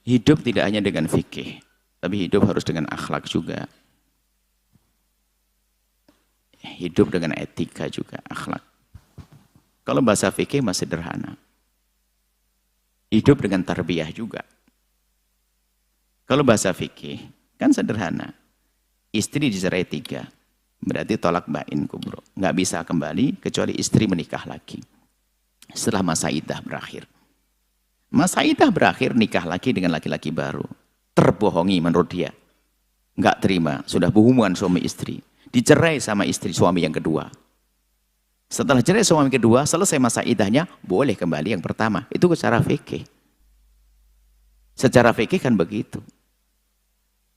Hidup tidak hanya dengan fikih, tapi hidup harus dengan akhlak juga. Hidup dengan etika juga, akhlak. Kalau bahasa fikih masih sederhana. Hidup dengan tarbiyah juga. Kalau bahasa fikih, kan sederhana. Istri dicerai 3, berarti tolak bain kubro. Nggak bisa kembali, kecuali istri menikah lagi. Setelah masa iddah berakhir. Masa iddah berakhir, nikah lagi dengan laki-laki baru. Terbohongi menurut dia. Nggak terima, sudah berhubungan suami istri. Dicerai sama istri suami yang kedua. Setelah cerai suami kedua, selesai masa iddahnya, boleh kembali yang pertama. Itu secara fikih. Secara fikih kan begitu.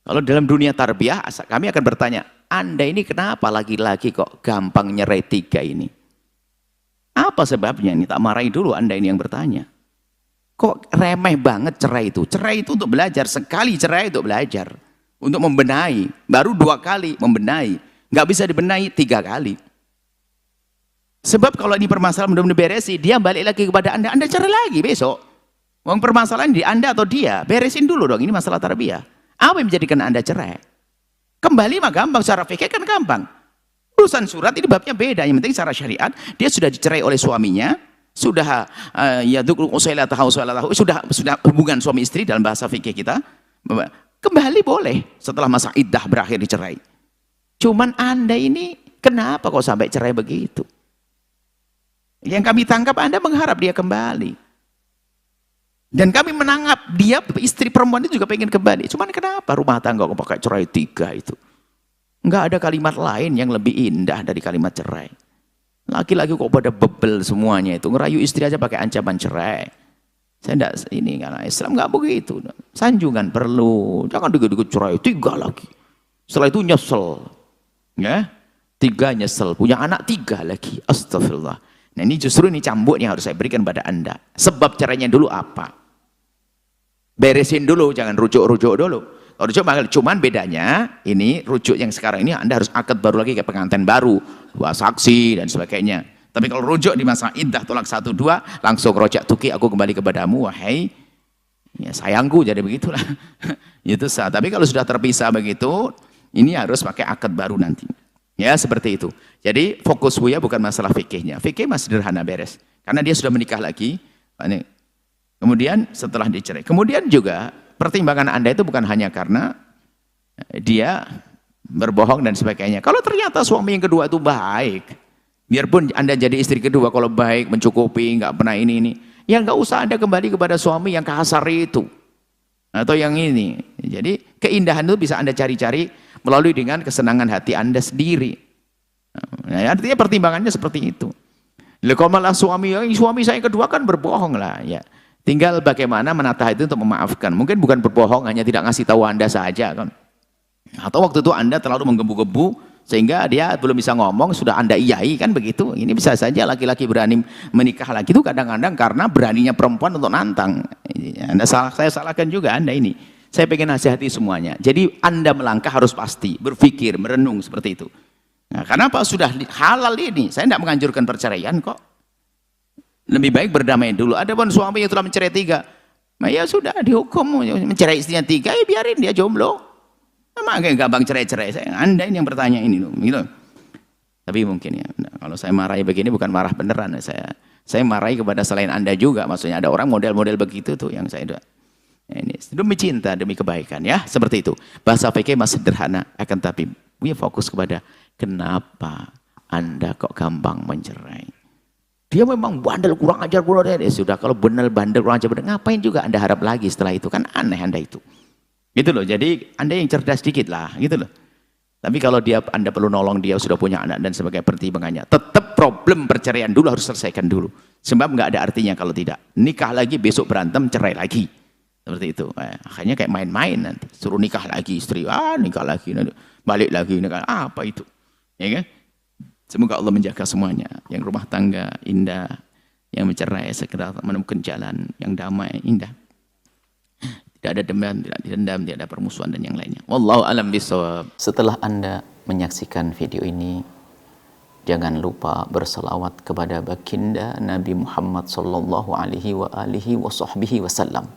Kalau dalam dunia tarbiyah, kami akan bertanya, Anda ini kenapa laki-laki kok gampang nyerai 3 ini? Apa sebabnya? Ini tak marahi dulu Anda ini yang bertanya. Kok remeh banget cerai itu? Cerai itu untuk belajar. Sekali cerai untuk belajar. Untuk membenahi. Baru 2 kali membenahi. Nggak bisa dibenahi 3 kali. Sebab kalau ini permasalahan belum diberesi, dia balik lagi kepada Anda cerai lagi besok. Wong permasalahan di Anda atau dia, beresin dulu dong, ini masalah tarbiyah. Apa yang menjadikan Anda cerai? Kembali mah gampang, secara fikih kan gampang. Urusan surat ini babnya beda, yang penting secara syariat, dia sudah dicerai oleh suaminya, sudah sudah hubungan suami istri dalam bahasa fikih kita, kembali boleh setelah masa iddah berakhir dicerai. Cuman Anda ini kenapa kok sampai cerai begitu? Yang kami tangkap Anda mengharap dia kembali. Dan kami menanggap dia, istri perempuan itu juga pengen kembali. Cuman kenapa rumah tangga kok pakai cerai 3 itu? Enggak ada kalimat lain yang lebih indah dari kalimat cerai. Laki-laki kok pada bebel semuanya itu. Ngerayu istri aja pakai ancaman cerai. Saya enggak, ini karena Islam enggak begitu. Sanjungan perlu. Jangan dikit-dikit cerai 3 lagi. Setelah itu nyesel. Ya? 3 nyesel. Punya anak 3 lagi. Astagfirullah. Nah ini justru ini cambuk yang harus saya berikan pada Anda. Sebab caranya dulu apa? Beresin dulu, jangan rujuk-rujuk dulu. Kalau rujuk, cuman bedanya ini rujuk yang sekarang ini Anda harus akad baru lagi, kayak pengantin baru, 2 saksi dan sebagainya. Tapi kalau rujuk di masa iddah tolak 1, 2, langsung rojak tuki, aku kembali kepadamu, wahai ya sayangku, jadi begitulah. Itu sah. Tapi kalau sudah terpisah begitu, ini harus pakai akad baru nanti. Ya seperti itu. Jadi fokus Buya bukan masalah fikihnya. Fikih masih sederhana beres. Karena dia sudah menikah lagi. Kemudian setelah dicerai. Kemudian juga pertimbangan Anda itu bukan hanya karena dia berbohong dan sebagainya. Kalau ternyata suami yang kedua itu baik. Biarpun Anda jadi istri kedua, kalau baik, mencukupi, nggak pernah ini. Ya nggak usah Anda kembali kepada suami yang kasar itu. Atau yang ini. Jadi keindahan itu bisa Anda cari-cari melalui dengan kesenangan hati Anda sendiri. Nah, artinya pertimbangannya seperti itu. Kalau malah suami saya kedua kan berbohong lah. Ya. Tinggal bagaimana menata itu untuk memaafkan. Mungkin bukan berbohong, hanya tidak ngasih tahu Anda saja kan. Atau waktu itu Anda terlalu menggebu-gebu sehingga dia belum bisa ngomong, sudah Anda iyai kan begitu. Ini bisa saja laki-laki berani menikah lagi itu kadang-kadang karena beraninya perempuan untuk nantang. Saya salahkan juga Anda ini. Saya pengen nasihati semuanya. Jadi Anda melangkah harus pasti, berpikir, merenung seperti itu. Nah, kenapa sudah halal ini? Saya tidak menganjurkan perceraian kok. Lebih baik berdamai dulu. Ada pun suami yang telah mencerai 3, nah ya sudah dihukum mencerai istrinya 3, ya biarin dia jomblo. Emang gampang cerai-cerai. Anda ini yang bertanya ini loh, gitu. Tapi mungkin ya, kalau saya marahi begini bukan marah beneran. Saya marahi kepada selain Anda juga. Maksudnya ada orang model-model begitu tuh yang saya udah. Ini demi cinta, demi kebaikan ya, seperti itu. Bahasa fikih masih sederhana, akan tapi dia fokus kepada kenapa Anda kok gampang mencerai. Dia memang bandel, kurang ajar, sudah kalau benar bandel, kurang ajar, ngapain juga Anda harap lagi setelah itu, kan aneh Anda itu. Gitu loh, jadi Anda yang cerdas dikit lah, gitu loh. Tapi kalau Anda perlu nolong dia, sudah punya anak dan sebagai pertimbangannya, tetap problem perceraian dulu harus selesaikan dulu. Sebab nggak ada artinya kalau tidak. Nikah lagi, besok berantem, cerai lagi. Seperti itu. Akhirnya kayak main-main nanti. Suruh nikah lagi istri. Nikah lagi. Balik lagi. Apa itu? Ya kan? Semoga Allah menjaga semuanya. Yang rumah tangga indah. Yang mencerai segera menemukan jalan yang damai, indah. Tidak ada dendam, tidak dendam, tidak ada permusuhan dan yang lainnya. Wallahu a'lam bishawab. Setelah Anda menyaksikan video ini, jangan lupa berselawat kepada baginda Nabi Muhammad sallallahu alaihi wa alihi wa sahbihi wasallam.